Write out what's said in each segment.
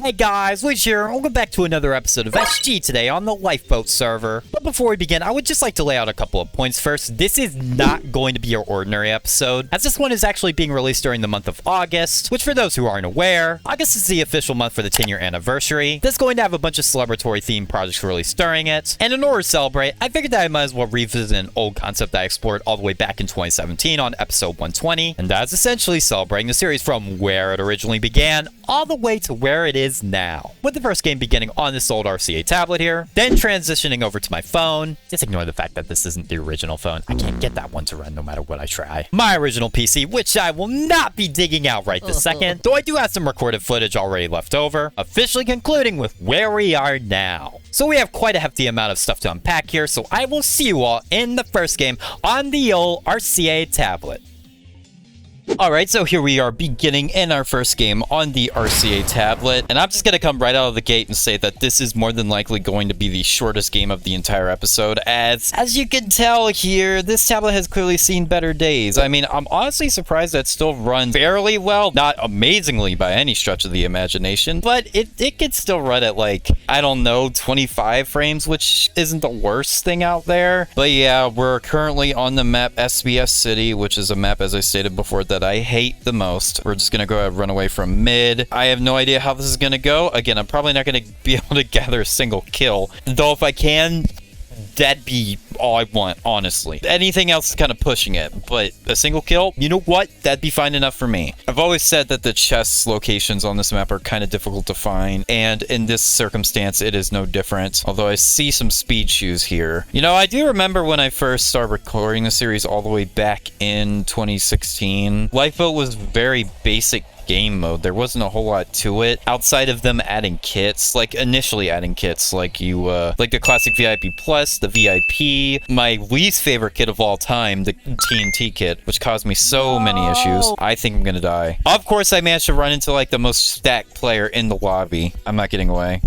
Hey guys, Luigi here, and welcome back to another episode of SG today on the Lifeboat server. But before we begin, I would just like to lay out a couple of points first. This is not going to be your ordinary episode, as this one is actually being released during the month of August, which for those who aren't aware, August is the official month for the 10-year anniversary. That's going to have a bunch of celebratory themed projects released during it, and in order to celebrate, I figured that I might as well revisit an old concept that I explored all the way back in 2017 on episode 120, and that's essentially celebrating the series from where it originally began all the way to where it is now, with the first game beginning on this old RCA tablet here, then transitioning over to my phone. Just ignore the fact that this isn't the original phone. I can't get that one to run no matter what I try. My original PC, which I will not be digging out right this second, though I do have some recorded footage already left over, officially concluding with where we are now. So we have quite a hefty amount of stuff to unpack here, so I will see you all in the first game on the old RCA tablet. Alright, so here we are beginning in our first game on the RCA tablet, and I'm just gonna come right out of the gate and say that this is more than likely going to be the shortest game of the entire episode, as you can tell here, this tablet has clearly seen better days. I mean, I'm honestly surprised that it still runs fairly well, not amazingly by any stretch of the imagination, but it can still run at like, I don't know, 25 frames, which isn't the worst thing out there. But yeah, we're currently on the map SBS City, which is a map, as I stated before, that I hate the most. We're just gonna go ahead and run away from mid. I have no idea how this is gonna go. Again, I'm probably not gonna be able to gather a single kill, though if I can, that'd be all I want, honestly. Anything else is kind of pushing it, but a single kill, you know what? That'd be fine enough for me. I've always said that the chest locations on this map are kind of difficult to find, and in this circumstance, it is no different, although I see some speed shoes here. You know, I do remember when I first started recording the series all the way back in 2016, Lifeboat was very basic game mode. There wasn't a whole lot to it outside of them adding kits, like initially adding kits, like like the classic VIP plus, the VIP, my least favorite kit of all time, the TNT kit, which caused me so many issues. I think I'm gonna die. Of course, I managed to run into like the most stacked player in the lobby. I'm not getting away.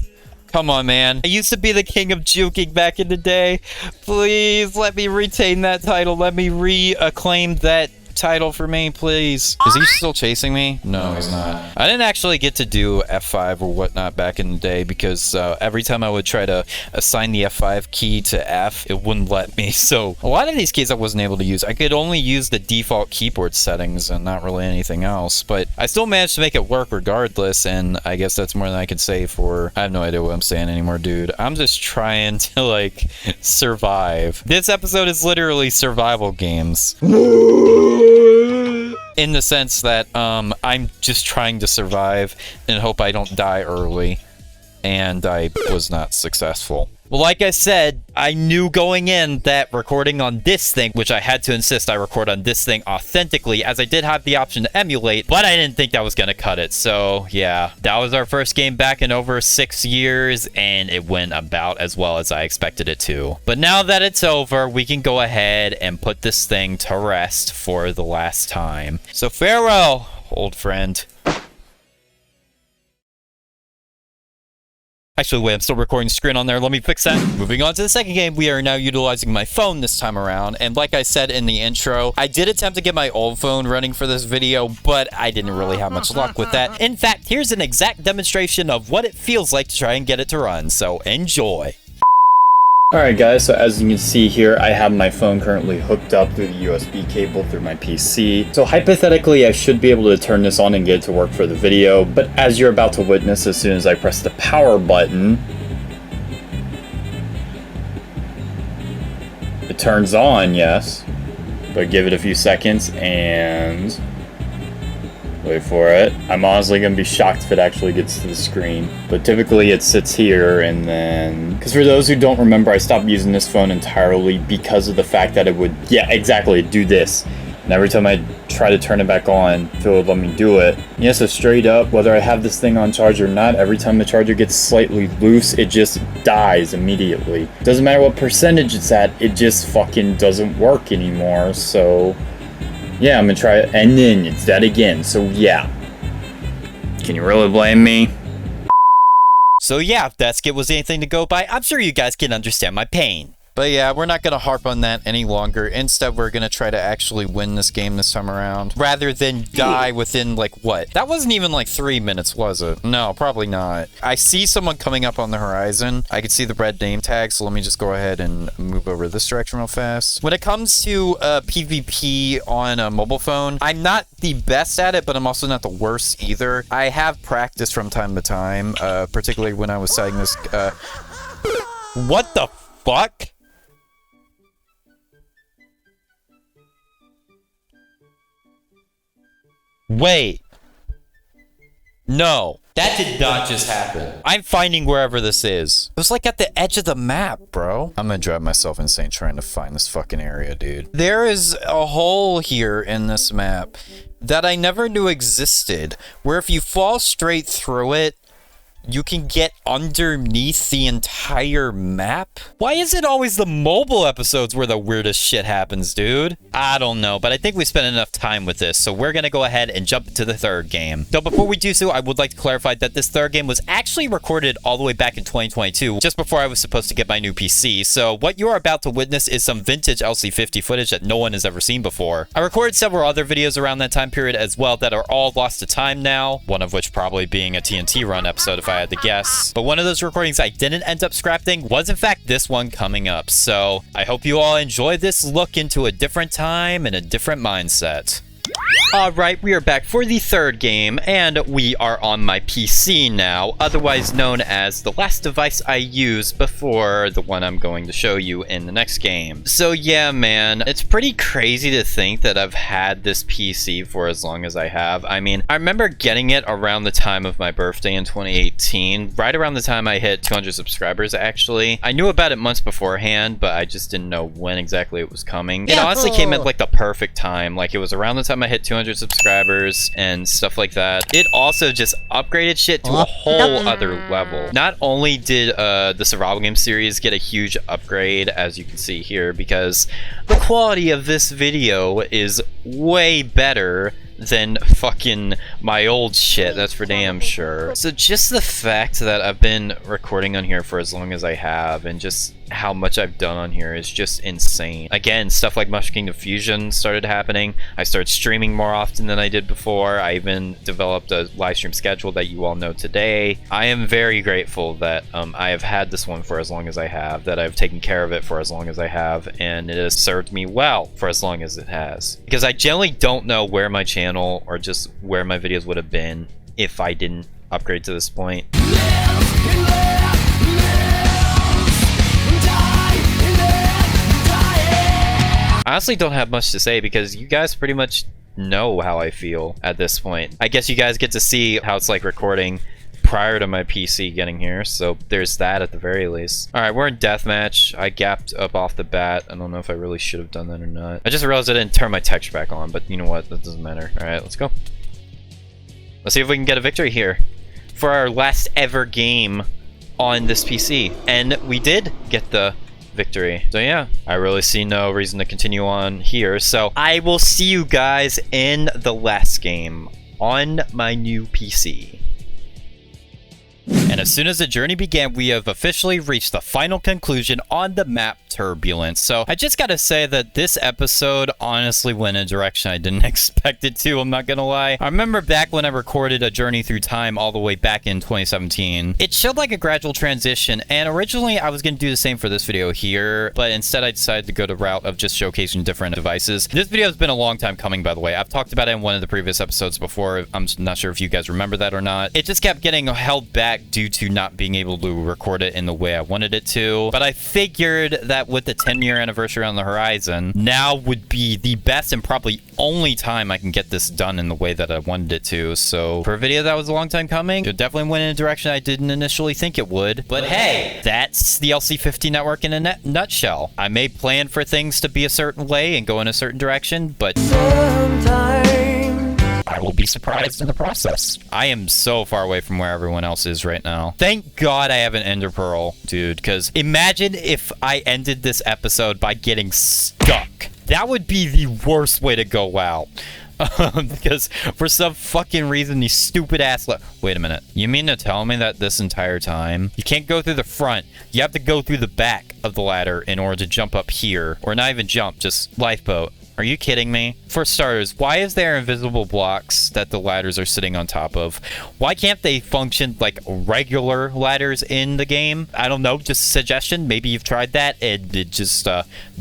Come on, man. I used to be the king of juking back in the day. Please let me retain that title. Let me reclaim that title for me, please. Is he still chasing me? No, he's not. I didn't actually get to do F5 or whatnot back in the day because every time I would try to assign the F5 key to F, it wouldn't let me. So a lot of these keys I wasn't able to use. I could only use the default keyboard settings and not really anything else, but I still managed to make it work regardless, and I guess that's more than I could say for... I have no idea what I'm saying anymore, dude. I'm just trying to, like, survive. This episode is literally survival games. In the sense that I'm just trying to survive and hope I don't die early, and I was not successful. Well, like I said, I knew going in that recording on this thing, which I had to insist I record on this thing authentically, as I did have the option to emulate, but I didn't think that was gonna cut it. So yeah, that was our first game back in over 6 years, and it went about as well as I expected it to. But now that it's over, we can go ahead and put this thing to rest for the last time. So farewell, old friend. Actually, wait, I'm still recording the screen on there. Let me fix that. Moving on to the second game, we are now utilizing my phone this time around. And like I said in the intro, I did attempt to get my old phone running for this video, but I didn't really have much luck with that. In fact, here's an exact demonstration of what it feels like to try and get it to run. So enjoy. Alright guys, so as you can see here, I have my phone currently hooked up through the USB cable through my PC. So hypothetically, I should be able to turn this on and get it to work for the video, but as you're about to witness, as soon as I press the power button, it turns on, yes, but give it a few seconds and wait for it. I'm honestly going to be shocked if it actually gets to the screen. But typically it sits here and then... Because for those who don't remember, I stopped using this phone entirely because of the fact that it would... Yeah, exactly, do this. And every time I try to turn it back on, it would let me do it. Yeah, so straight up, whether I have this thing on charge or not, every time the charger gets slightly loose, it just dies immediately. Doesn't matter what percentage it's at, it just fucking doesn't work anymore, so... Yeah, I'm gonna try it, and then it's that again, so yeah. Can you really blame me? So yeah, if that skit was anything to go by, I'm sure you guys can understand my pain. But yeah, we're not going to harp on that any longer. Instead, we're going to try to actually win this game this time around, rather than die within, like, what? That wasn't even like 3 minutes, was it? No, probably not. I see someone coming up on the horizon. I can see the red name tag, so let me just go ahead and move over this direction real fast. When it comes to PvP on a mobile phone, I'm not the best at it, but I'm also not the worst either. I have practiced from time to time, particularly when I was setting this. What the fuck? Wait. No. That did not just happen. I'm finding wherever this is. It was like at the edge of the map, bro. I'm gonna drive myself insane trying to find this fucking area, dude. There is a hole here in this map that I never knew existed, where if you fall straight through it, you can get underneath the entire map? Why is it always the mobile episodes where the weirdest shit happens, dude? I don't know, but I think we spent enough time with this, so we're gonna go ahead and jump into the third game. So before we do so, I would like to clarify that this third game was actually recorded all the way back in 2022, just before I was supposed to get my new PC. So what you're about to witness is some vintage LC50 footage that no one has ever seen before. I recorded several other videos around that time period as well that are all lost to time now, one of which probably being a TNT run episode if I had to guess. But one of those recordings I didn't end up scrapping was in fact this one coming up. So I hope you all enjoy this look into a different time and a different mindset. Alright, we are back for the third game, and we are on my PC now, otherwise known as the last device I used before the one I'm going to show you in the next game. So yeah, man, it's pretty crazy to think that I've had this PC for as long as I have. I mean, I remember getting it around the time of my birthday in 2018, right around the time I hit 200 subscribers, actually. I knew about it months beforehand, but I just didn't know when exactly it was coming. It honestly came at like the perfect time, like it was around the time I hit 200 subscribers and stuff like that. It also just upgraded shit to a whole other level. Not only did the survival game series get a huge upgrade, as you can see here, because the quality of this video is way better than fucking my old shit, that's for damn sure. So just the fact that I've been recording on here for as long as I have, and just how much I've done on here is just insane. Again, stuff like Mushroom Kingdom Fusion started happening. I started streaming more often than I did before. I even developed a live stream schedule that you all know today. I am very grateful that I have had this one for as long as I have, that I've taken care of it for as long as I have, and it has served me well for as long as it has. Because I generally don't know where my channel or just where my videos would have been if I didn't upgrade to this point. I honestly don't have much to say because you guys pretty much know how I feel at this point. I guess you guys get to see how it's like recording prior to my PC getting here, so there's that at the very least. Alright, we're in deathmatch. I gapped up off the bat. I don't know if I really should have done that or not. I just realized I didn't turn my texture back on, but you know what? That doesn't matter. Alright, let's go. Let's see if we can get a victory here for our last ever game on this PC. And we did get the victory. So yeah, I really see no reason to continue on here. So I will see you guys in the last game on my new PC. And as soon as the journey began, we have officially reached the final conclusion on the map Turbulence. So I just gotta say that this episode honestly went in a direction I didn't expect it to, I'm not gonna lie. I remember back when I recorded A Journey Through Time all the way back in 2017, it showed like a gradual transition, and originally I was gonna do the same for this video here, but instead I decided to go the route of just showcasing different devices. This video has been a long time coming, by the way. I've talked about it in one of the previous episodes before. I'm not sure if you guys remember that or not. It just kept getting held back due to not being able to record it in the way I wanted it to, but I figured that with the 10-year anniversary on the horizon, now would be the best and probably only time I can get this done in the way that I wanted it to. So for a video that was a long time coming, it definitely went in a direction I didn't initially think it would. But hey, that's the LC50 network in a nutshell. I may plan for things to be a certain way and go in a certain direction, but I will be surprised in the process. I am so far away from where everyone else is right now. Thank God I have an Ender Pearl, dude, because imagine if I ended this episode by getting stuck. That would be the worst way to go out. Because for some fucking reason, these stupid ass... Wait a minute. You mean to tell me that this entire time, you can't go through the front. You have to go through the back of the ladder in order to jump up here. Or not even jump, just lifeboat. Are you kidding me? For starters, why is there invisible blocks that the ladders are sitting on top of? Why can't they function like regular ladders in the game? I don't know, just a suggestion. Maybe you've tried that and it just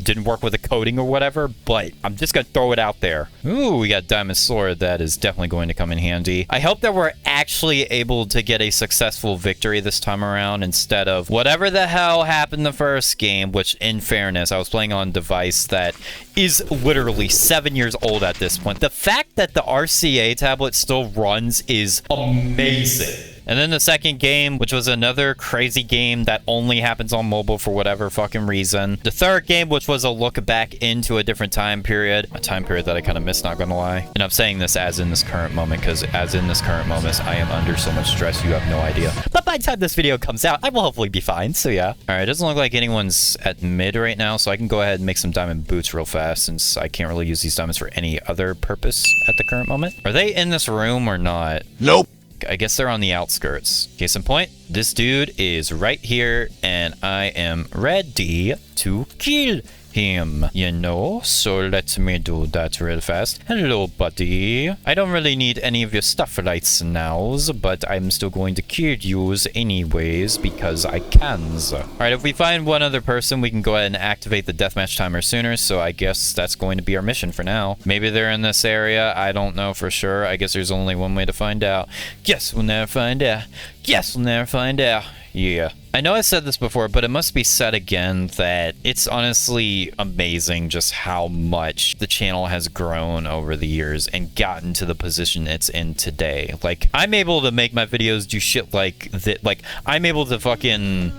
didn't work with the coding or whatever, but I'm just gonna throw it out there. Ooh, we got Diamond Sword. That is definitely going to come in handy. I hope that we're actually able to get a successful victory this time around instead of whatever the hell happened the first game, which in fairness, I was playing on a device that is literally 7 years old at this point. The fact that the RCA tablet still runs is amazing. And then the second game, which was another crazy game that only happens on mobile for whatever fucking reason. The third game, which was a look back into a different time period. A time period that I kind of missed, not gonna lie. And I'm saying this as in this current moment, because as in this current moment, I am under so much stress, you have no idea. But by the time this video comes out, I will hopefully be fine, so yeah. Alright, it doesn't look like anyone's at mid right now, so I can go ahead and make some diamond boots real fast, since I can't really use these diamonds for any other purpose at the current moment. Are they in this room or not? Nope. I guess they're on the outskirts. Case in point, this dude is right here, and I am ready to kill him, you know? So let me do that real fast. Hello, buddy. I don't really need any of your stuff right now, but I'm still going to kill you anyways because I can. Alright, if we find one other person, we can go ahead and activate the deathmatch timer sooner, so I guess that's going to be our mission for now. Maybe they're in this area. I don't know for sure. I guess there's only one way to find out. Guess we'll never find out. Guess we'll never find out. Yeah. I know I said this before, but it must be said again that it's honestly amazing just how much the channel has grown over the years and gotten to the position it's in today. Like, I'm able to make my videos do shit like that. Like, I'm able to fucking...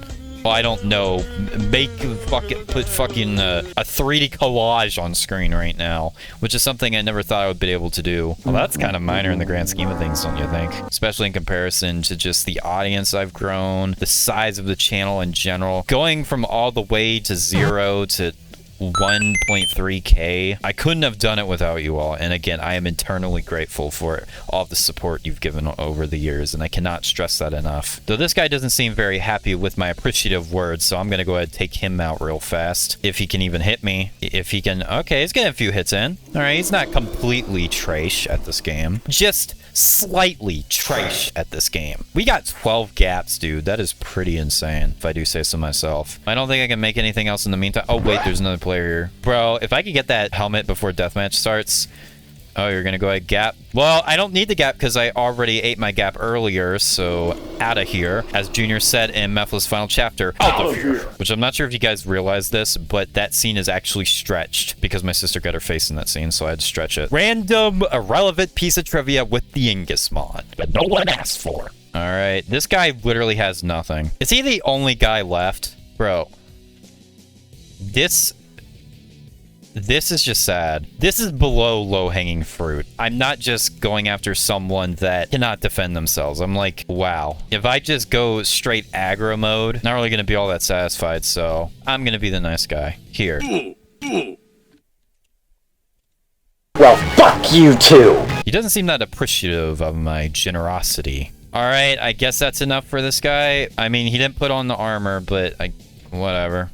Well, I don't know, put fucking a 3D collage on screen right now, which is something I never thought I would be able to do. Well, that's kind of minor in the grand scheme of things, don't you think? Especially in comparison to just the audience I've grown, the size of the channel in general, going from all the way to 0 to 1.3K. I couldn't have done it without you all, and again, I am eternally grateful for all the support you've given over the years, and I cannot stress that enough. Though this guy doesn't seem very happy with my appreciative words, so I'm gonna go ahead and take him out real fast. If he can even hit me. If he can... Okay, he's getting a few hits in. Alright, he's not completely trash at this game. Just slightly trash at this game. We got 12 gaps, dude. That is pretty insane, if I do say so myself. I don't think I can make anything else in the meantime. Oh, wait, there's another player here. Bro, if I could get that helmet before deathmatch starts... Oh, you're gonna go ahead gap? Well, I don't need the gap because I already ate my gap earlier, so out of here. As Junior said in Methla's final chapter, out of here. Which I'm not sure if you guys realize this, but that scene is actually stretched because my sister got her face in that scene, so I had to stretch it. Random, irrelevant piece of trivia with the Ingus mod that no one asked for. Alright, this guy literally has nothing. Is he the only guy left? Bro. This is just sad. This is below low-hanging fruit. I'm not just going after someone that cannot defend themselves. I'm like, wow. If I just go straight aggro mode, not really going to be all that satisfied, so I'm going to be the nice guy. Here. Well, fuck you too! He doesn't seem that appreciative of my generosity. Alright, I guess that's enough for this guy. I mean, he didn't put on the armor, but whatever.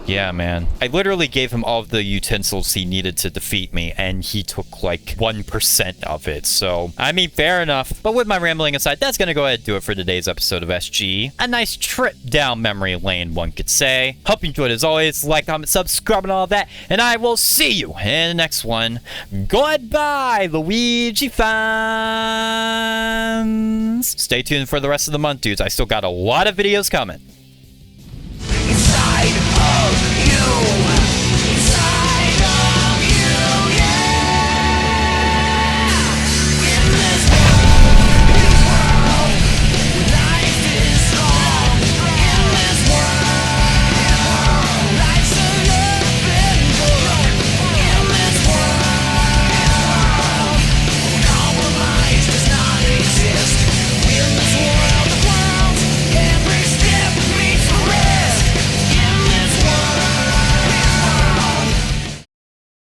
Yeah, man. I literally gave him all of the utensils he needed to defeat me, and he took like 1% of it. So, I mean, fair enough. But with my rambling aside, that's going to go ahead and do it for today's episode of SG. A nice trip down memory lane, one could say. Hope you enjoyed as always. Like, comment, subscribe, and all that. And I will see you in the next one. Goodbye, Luigi fans. Stay tuned for the rest of the month, dudes. I still got a lot of videos coming.